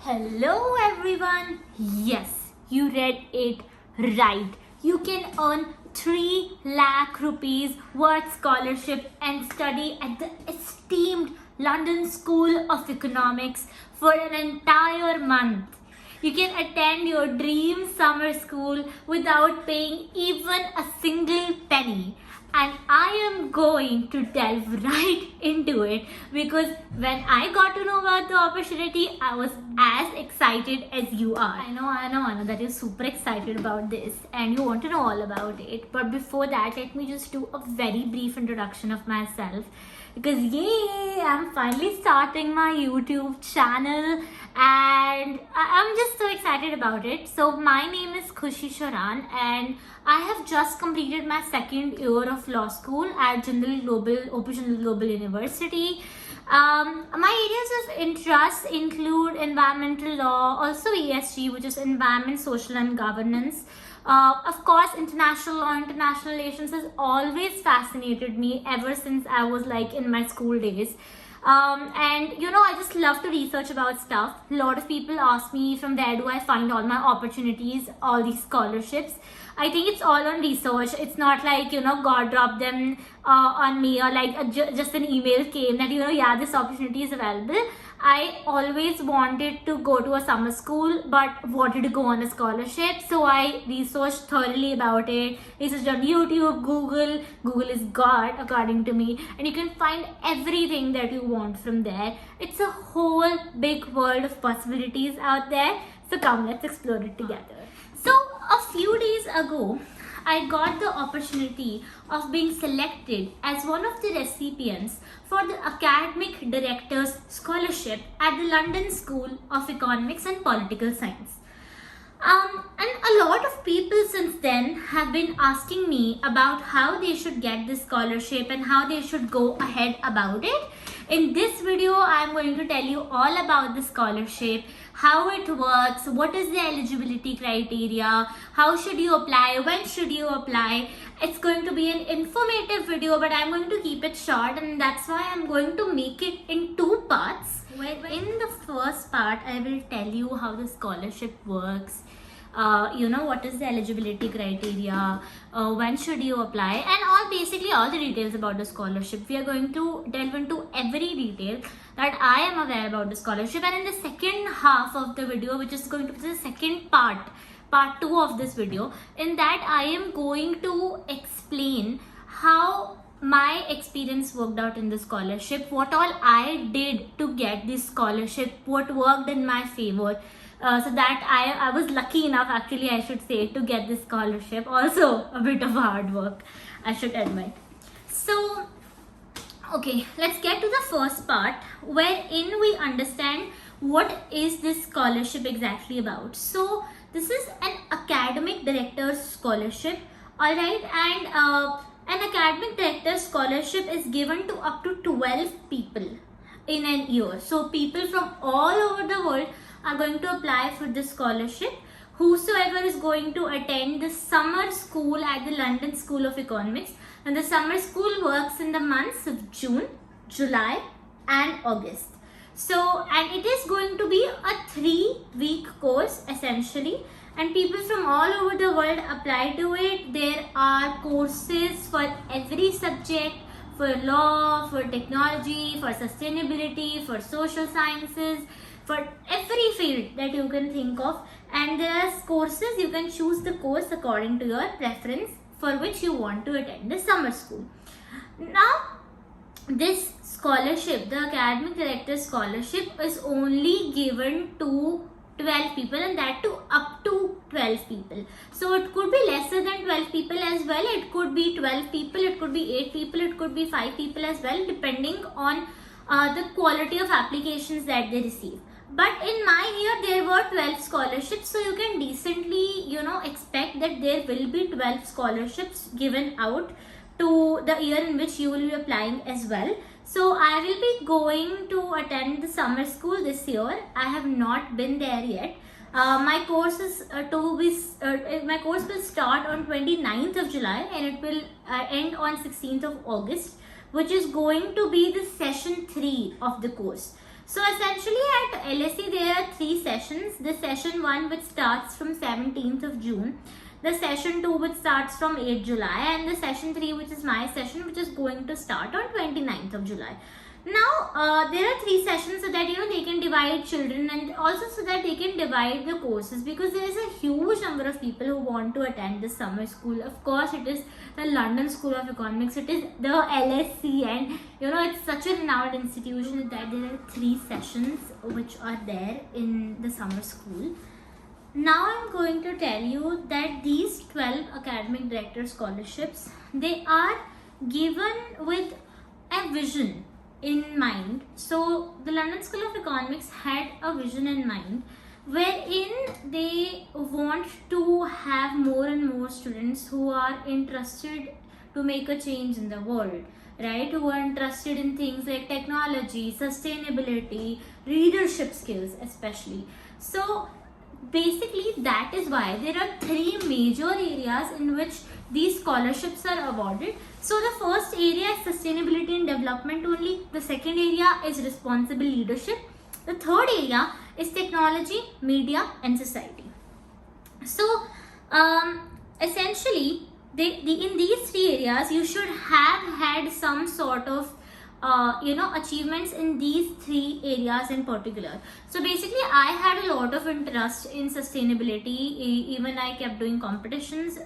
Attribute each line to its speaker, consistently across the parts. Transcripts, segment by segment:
Speaker 1: Hello everyone. Yes, you read it right. You can earn 3 lakh rupees worth scholarship and study at the esteemed London School of Economics for an entire month. You can attend your dream summer school without paying even a single penny. And I am going to delve right into it because when I got to know about the opportunity, I was as excited as you are. I know that you're super excited about this and you want to know all about it. But before that, let me just do a very brief introduction of myself because yay, I'm finally starting my YouTube channel and I'm just so excited about it. So my name is Khushi Sharan and I have just completed my second year of law school at Open Jindal Global University. My areas of interest include environmental law, also ESG, which is environment, social and governance. Of course, international law, international relations has always fascinated me ever since I was like in my school days. And I just love to research about stuff. A lot of people ask me from where do I find all my opportunities, all these scholarships. I think it's all on research. It's not like God dropped them on me or like just an email came that yeah, this opportunity is available. I always wanted to go to a summer school but wanted to go on a scholarship, so I researched thoroughly about it. Researched on YouTube, Google is God according to me, and you can find everything that you want from there. It's a whole big world of possibilities out there, so come, let's explore it together. So a few days ago, I got the opportunity of being selected as one of the recipients for the Academic Directors Scholarship at the London School of Economics and Political Science. And a lot of people since then have been asking me about how they should get this scholarship and how they should go ahead about it. In this video, I am going to tell you all about the scholarship, how it works, what is the eligibility criteria, how should you apply, when should you apply. It's going to be an informative video, but I'm going to keep it short, and that's why I'm going to make it in 2 parts. In the first part, I will tell you how the scholarship works. What is the eligibility criteria, when should you apply, and basically all the details about the scholarship. We are going to delve into every detail that I am aware about the scholarship, and in the second half of the video, which is going to be the second part 2 of this video, in that I am going to explain how my experience worked out in the scholarship, what all I did to get this scholarship, what worked in my favor. So that I was lucky enough, actually I should say, to get this scholarship. Also a bit of hard work, I should admit. So okay, let's get to the first part wherein we understand what is this scholarship exactly about. So this is an academic director's scholarship, alright, and an academic director's scholarship is given to up to 12 people in an year. So people from all over the world are going to apply for this scholarship. Whosoever is going to attend the summer school at the London School of Economics, and the summer school works in the months of June, July and August. So, and it is going to be a 3-week course essentially, and people from all over the world apply to it. There are courses for every subject, for law, for technology, for sustainability, for social sciences, for every field that you can think of, and there are courses. You can choose the course according to your preference for which you want to attend the summer school. Now this scholarship, the Academic Director Scholarship, is only given to 12 people, and that to up to 12 people. So it could be lesser than 12 people as well. It could be 12 people, it could be 8 people, it could be 5 people as well, depending on the quality of applications that they receive. But in my year, there were 12 scholarships, so you can decently, expect that there will be 12 scholarships given out to the year in which you will be applying as well. So I will be going to attend the summer school this year. I have not been there yet. My course is my course will start on 29th of July and it will end on 16th of August, which is going to be the session 3 of the course. So essentially at LSE there are 3 sessions. The session 1 which starts from 17th of June, the session 2 which starts from 8th July, and the session 3 which is my session, which is going to start on 29th of July. Now there are 3 sessions so that they can divide children, and also so that they can divide the courses, because there is a huge number of people who want to attend this summer school. Of course it is the London School of Economics, it is the LSE, and it's such a renowned institution that there are 3 sessions which are there in the summer school. Now I'm going to tell you that these 12 academic director scholarships, they are given with a vision in mind. So the London School of Economics had a vision in mind, wherein they want to have more and more students who are interested to make a change in the world, right? Who are interested in things like technology, sustainability, leadership skills especially. So basically that is why there are 3 major areas in which these scholarships are awarded. So the first area is sustainability and development only. The second area is responsible leadership. The third area is technology, media and society. So essentially in these 3 areas you should have had some sort of achievements in these 3 areas in particular. So basically I had a lot of interest in sustainability. Even I kept doing competitions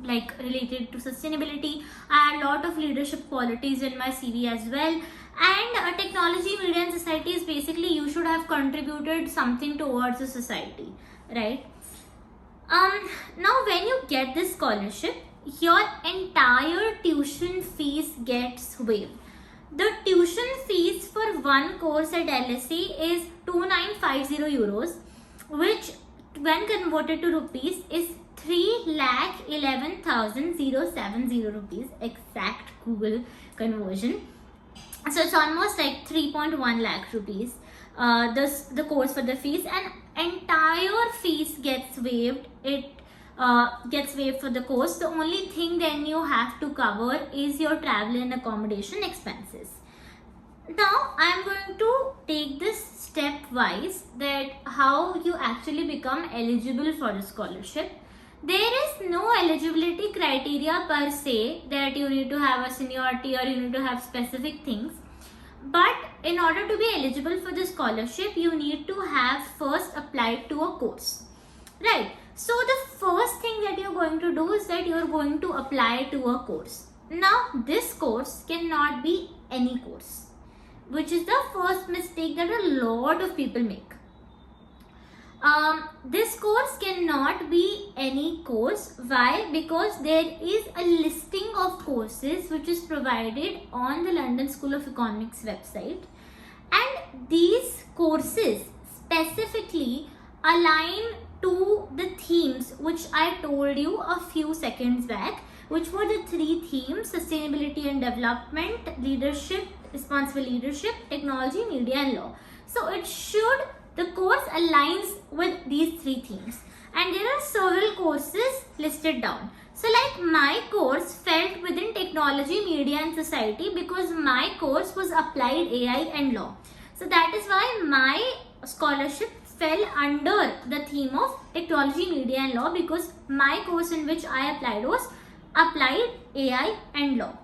Speaker 1: like related to sustainability. I had a lot of leadership qualities in my CV as well. And technology, media and society is basically you should have contributed something towards the society, right? Now when you get this scholarship, your entire tuition fees gets waived. The tuition fees for one course at LSE is 2950 euros, which when converted to rupees is 3,11,070 rupees, exact Google conversion. So it's almost like 3.1 lakh rupees. The course for the fees, and entire fees gets waived. It gets waived for the course. The only thing then you have to cover is your travel and accommodation expenses. Now I am going to take this stepwise, that how you actually become eligible for the scholarship. There is no eligibility criteria per se that you need to have a seniority or you need to have specific things. But in order to be eligible for the scholarship, you need to have first applied to a course, right? So the first thing that you're going to do is that you're going to apply to a course. Now this course cannot be any course, which is the first mistake that a lot of people make. This course cannot be any course. Why? Because there is a listing of courses which is provided on the London School of Economics website, and these courses specifically align to the themes which I told you a few seconds back, which were the 3 themes: sustainability and development, leadership, responsible leadership, technology, media and law. So the course aligns with these 3 themes, and there are several courses listed down. So like my course felt within technology, media and society, because my course was applied AI and law. So that is why my scholarship fell under the theme of technology, media and law, because my course in which I applied was applied AI and law.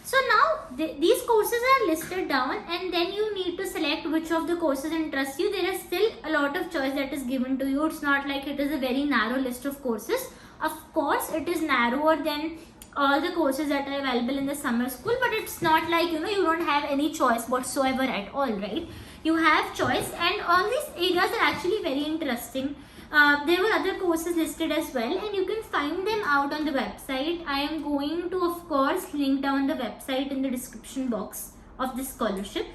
Speaker 1: So now these courses are listed down, and then you need to select which of the courses interest you. There is still a lot of choice that is given to you. It's not like it is a very narrow list of courses. Of course it is narrower than all the courses that are available in the summer school, but it's not like you don't have any choice whatsoever at all, right? You have choice, and all these areas are actually very interesting. There were other courses listed as well, and you can find them out on the website. I am going to, of course, link down the website in the description box of this scholarship.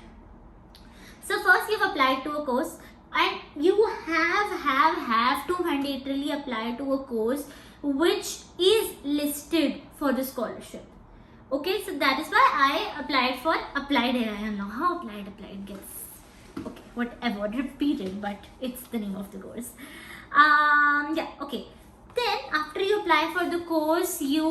Speaker 1: So first you've applied to a course, and you have to mandatorily apply to a course which is listed for the scholarship. Okay, so that is why I applied for applied AI. I don't know how applied gets. Okay, whatever, repeated, but it's the name of the course. Okay. Then after you apply for the course, you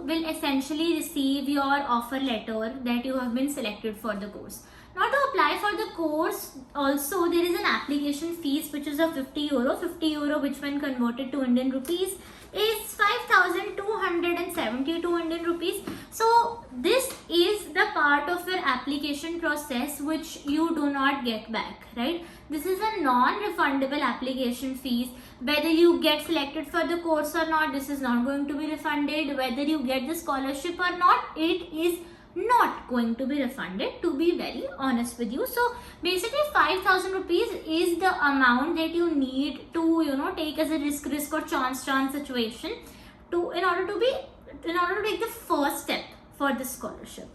Speaker 1: will essentially receive your offer letter that you have been selected for the course. Now to apply for the course also there is an application fees which is of 50 euro. 50 euro which when converted to Indian rupees is 5,272 Indian rupees. So this is the part of your application process which you do not get back, right? This is a non-refundable application fees. Whether you get selected for the course or not, this is not going to be refunded. Whether you get the scholarship or not, it is not going to be refunded, to be very honest with you. So basically 5,000 rupees is the amount that you need to take as a risk or chance situation to in order to take the first step for this scholarship,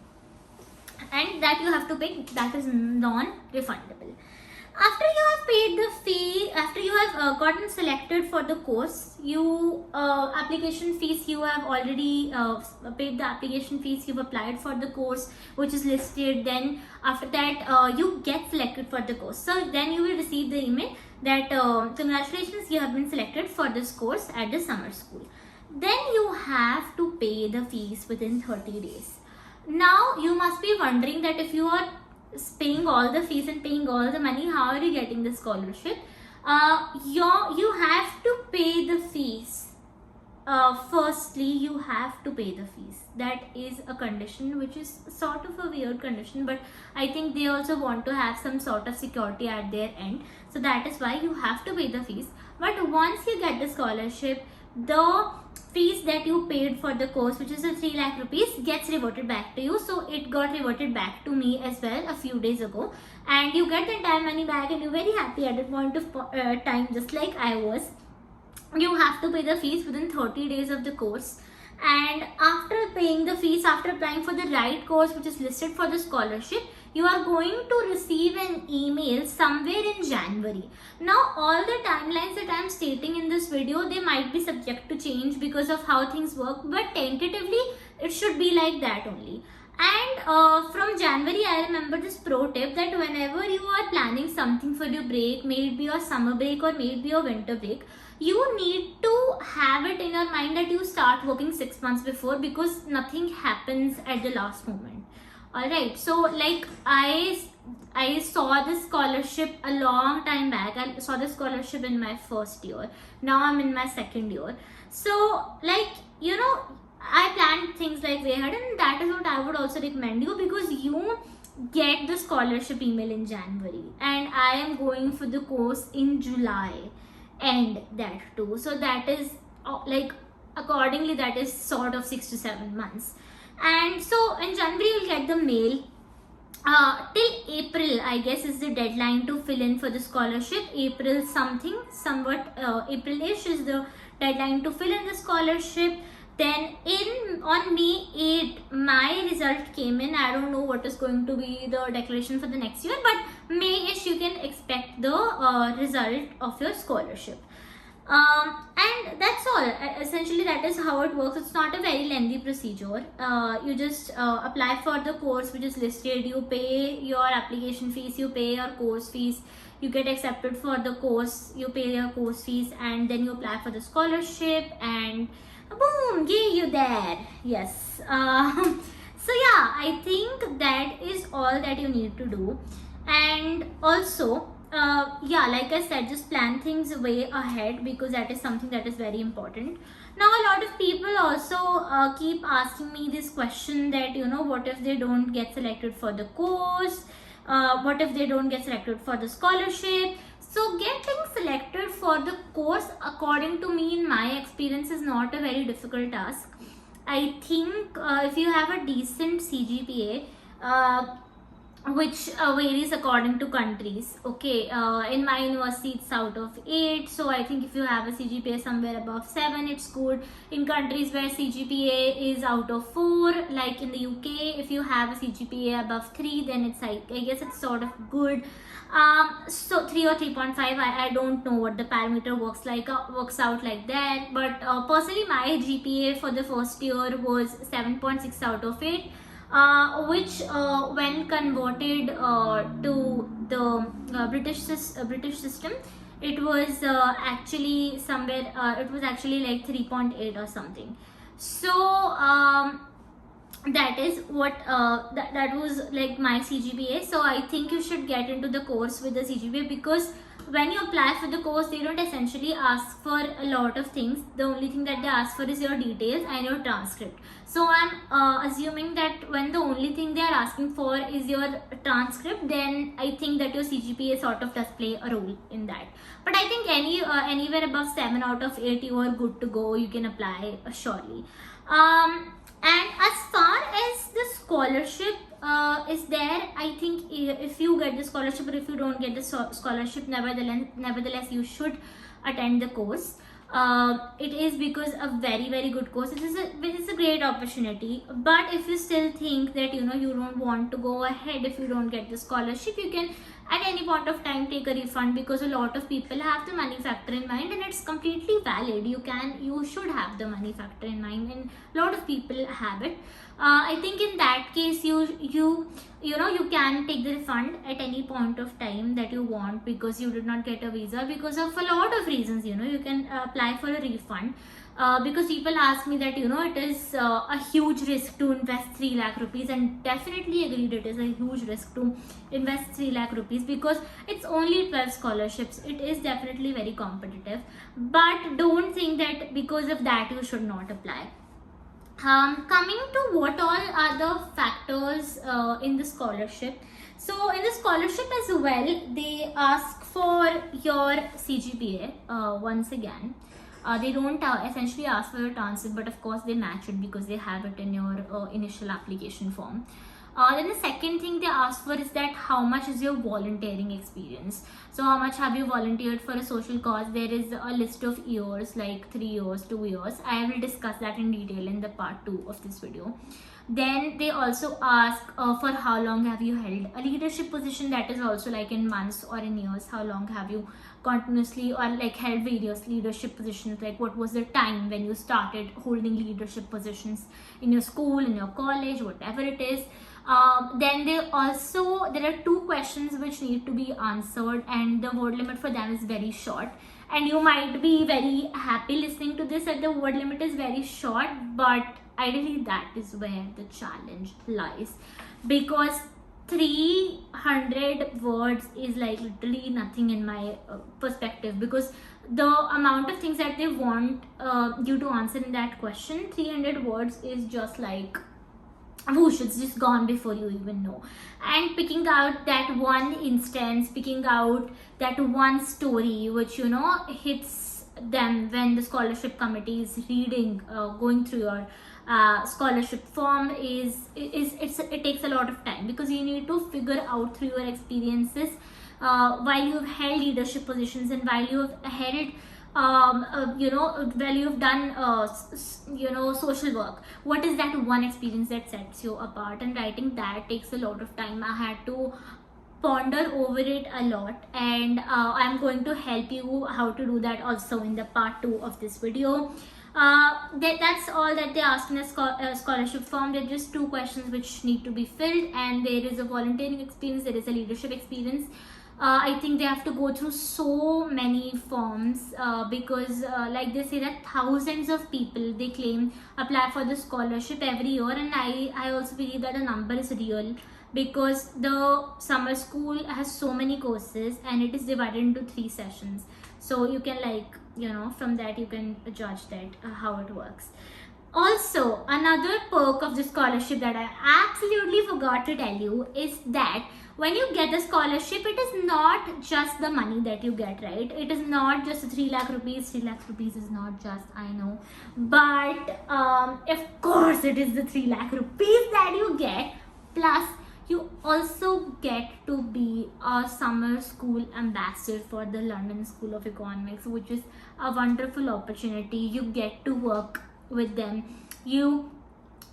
Speaker 1: and that you have to pay. That is non-refundable. After you have paid the fee, after you have gotten selected for the course, you application fees, you have already paid the application fees, you've applied for the course which is listed. Then after that you get selected for the course, so then you will receive the email that congratulations, you have been selected for this course at the summer school. Then you have to pay the fees within 30 days. Now you must be wondering that if you are paying all the fees and paying all the money, how are you getting the scholarship? You have to pay the fees. Firstly, you have to pay the fees. That is a condition which is sort of a weird condition, but I think they also want to have some sort of security at their end. So that is why you have to pay the fees. But once you get the scholarship, the fees that you paid for the course, which is a 3 lakh rupees, gets reverted back to you. So it got reverted back to me as well a few days ago, and you get the entire money back and you're very happy at that point of time, just like I was. You have to pay the fees within 30 days of the course, and after paying the fees, after applying for the right course which is listed for the scholarship, you are going to receive an email somewhere in January. Now all the timelines that I am stating in this video, they might be subject to change because of how things work, but tentatively it should be like that only. And from January, I remember this pro tip that whenever you are planning something for your break, may it be your summer break or may it be your winter break, you need to have it in your mind that you start working 6 months before, because nothing happens at the last moment. Alright, so like I saw this scholarship a long time back. I saw the scholarship in my first year. Now I'm in my second year. So like, I planned things like way ahead, and that is what I would also recommend you, because you get the scholarship email in January and I am going for the course in July and that too. So that is like accordingly that is sort of 6 to 7 months. And so in January you'll get the mail. Till April, I guess, is the deadline to fill in for the scholarship. April something, somewhat April-ish is the deadline to fill in the scholarship. Then on May 8, my result came in. I don't know what is going to be the declaration for the next year, but May-ish you can expect the result of your scholarship. And that's all. Essentially that is how it works. It's not a very lengthy procedure. You just apply for the course which is listed, you pay your application fees, you pay your course fees, you get accepted for the course, you pay your course fees, and then you apply for the scholarship, and boom, you there. Yes. So yeah, I think that is all that you need to do. And also yeah, like I said, just plan things way ahead, because that is something that is very important. Now a lot of people also keep asking me this question that what if they don't get selected for the course, what if they don't get selected for the scholarship. So getting selected for the course, according to me, in my experience, is not a very difficult task. I think if you have a decent CGPA, which varies according to countries. Okay, in my university it's out of 8, so I think if you have a CGPA somewhere above 7, it's good. In countries where CGPA is out of 4, like in the UK, if you have a CGPA above 3, then it's like, I guess it's sort of good. So 3 or 3.5, I don't know what the parameter works out like that, but personally my GPA for the first year was 7.6 out of 8. Which when converted to the British system, it was actually somewhere it was actually like 3.8 or something. So that is what that was like my CGPA. So I think you should get into the course with the CGPA, because when you apply for the course, they don't essentially ask for a lot of things. The only thing that they ask for is your details and your transcript. So I'm assuming that when the only thing they are asking for is your transcript, then I think that your CGPA sort of does play a role in that. But I think anywhere above 7 out of 8, you are good to go. You can apply surely. And as far as the scholarship is there, I think if you get the scholarship or if you don't get the scholarship, nevertheless you should attend the course. It is because a very good course. It is a great opportunity. But if you still think that you don't want to go ahead if you don't get the scholarship, you can at any point of time take a refund, because a lot of people have the money factor in mind, and it's completely valid. You should have the money factor in mind, and a lot of people have it. I think in that case you can take the refund at any point of time that you want, because you did not get a visa because of a lot of reasons. You can apply for a refund. Because people ask me that it is a huge risk to invest 3 lakh rupees, and definitely agreed, it is a huge risk to invest 3 lakh rupees, because it's only 12 scholarships. It is definitely very competitive, but don't think that because of that you should not apply. Coming to what all are the factors in the scholarship. So in the scholarship as well, they ask for your CGPA once again. They don't essentially ask for your transcript, but of course they match it because they have it in your initial application form. Then the second thing they ask for is that how much is your volunteering experience. So how much have you volunteered for a social cause? There is a list of years, like 3 years, 2 years. I will discuss that in detail in the part 2 of this video. Then they also ask for how long have you held a leadership position. That is also like in months or in years. How long have you continuously or like held various leadership positions, like what was the time when you started holding leadership positions in your school, in your college, whatever it is. Then there are 2 questions which need to be answered, and the word limit for them is very short. And you might be very happy listening to this that the word limit is very short, but ideally that is where the challenge lies, because 300 words is like literally nothing in my perspective, because the amount of things that they want you to answer in that question, 300 words is just like whoosh, it's just gone before you even know. And picking out that one instance, picking out that one story which hits them when the scholarship committee is reading, going through your scholarship form it takes a lot of time, because you need to figure out through your experiences while you've held leadership positions and while you've held while you've done social work, what is that one experience that sets you apart. And writing that takes a lot of time. I had to ponder over it a lot, and I'm going to help you how to do that also in the part 2 of this video. That's all that they asked in a scholarship form. There are just 2 questions which need to be filled, and there is a volunteering experience, there is a leadership experience. I think they have to go through so many forms because like they say that thousands of people, they claim, apply for the scholarship every year, and I also believe that the number is real, because the summer school has so many courses and it is divided into 3 sessions. So you can from that you can judge that how it works. Also, another perk of the scholarship that I absolutely forgot to tell you is that when you get the scholarship, it is not just the money that you get, right? It is not just 3 lakh rupees. 3 lakh rupees is not just, I know. But of course, it is the 3 lakh rupees that you get. Plus, you also get to be a summer school ambassador for the London School of Economics, which is a wonderful opportunity. You get to work with them. You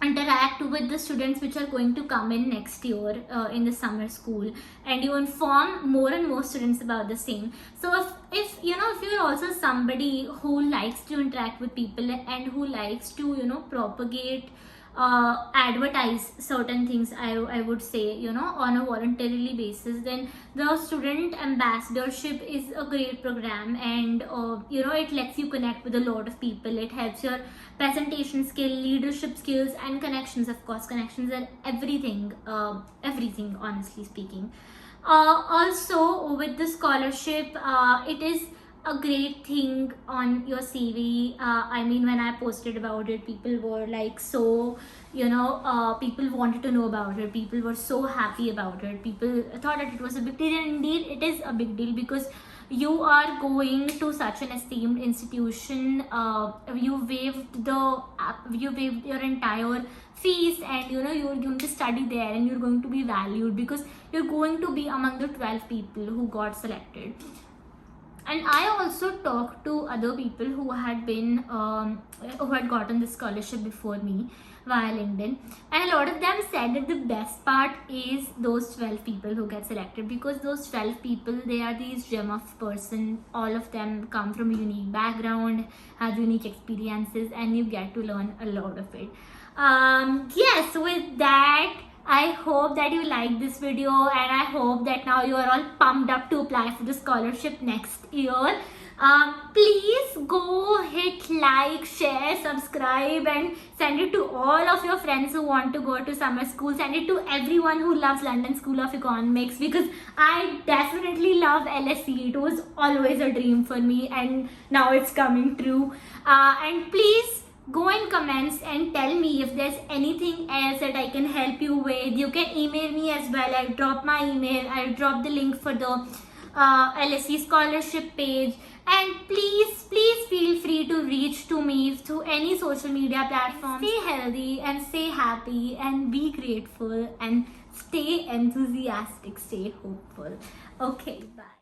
Speaker 1: interact with the students which are going to come in next year in the summer school, and you inform more and more students about the same. So if you're also somebody who likes to interact with people and who likes to propagate advertise certain things, I would say, on a voluntarily basis, then the student ambassadorship is a great program. And it lets you connect with a lot of people. It helps your presentation skill, leadership skills, and connections. Of course, connections are everything, honestly speaking. Also, with the scholarship, it is a great thing on your CV. I mean, when I posted about it, people were like so, people wanted to know about it. People were so happy about it. People thought that it was a big deal, and indeed, it is a big deal, because you are going to such an esteemed institution. You waived your entire fees, and you're going to study there, and you're going to be valued, because you're going to be among the 12 people who got selected. And I also talked to other people who had gotten this scholarship before me via LinkedIn, and a lot of them said that the best part is those 12 people who get selected, because those 12 people, they are these gem of person. All of them come from a unique background, have unique experiences, and you get to learn a lot of it. Yes, with that, I hope that you like this video, and I hope that now you are all pumped up to apply for the scholarship next year. Please go hit like, share, subscribe, and send it to all of your friends who want to go to summer school. Send it to everyone who loves London School of Economics, because I definitely love LSE. It was always a dream for me, and now it's coming true. And please go in comments and tell me if there's anything else that I can help you with. You can email me as well. I'll drop my email. I'll drop the link for the LSE scholarship page. And please feel free to reach to me through any social media platform. Stay healthy and stay happy and be grateful and stay enthusiastic, stay hopeful. Okay, bye.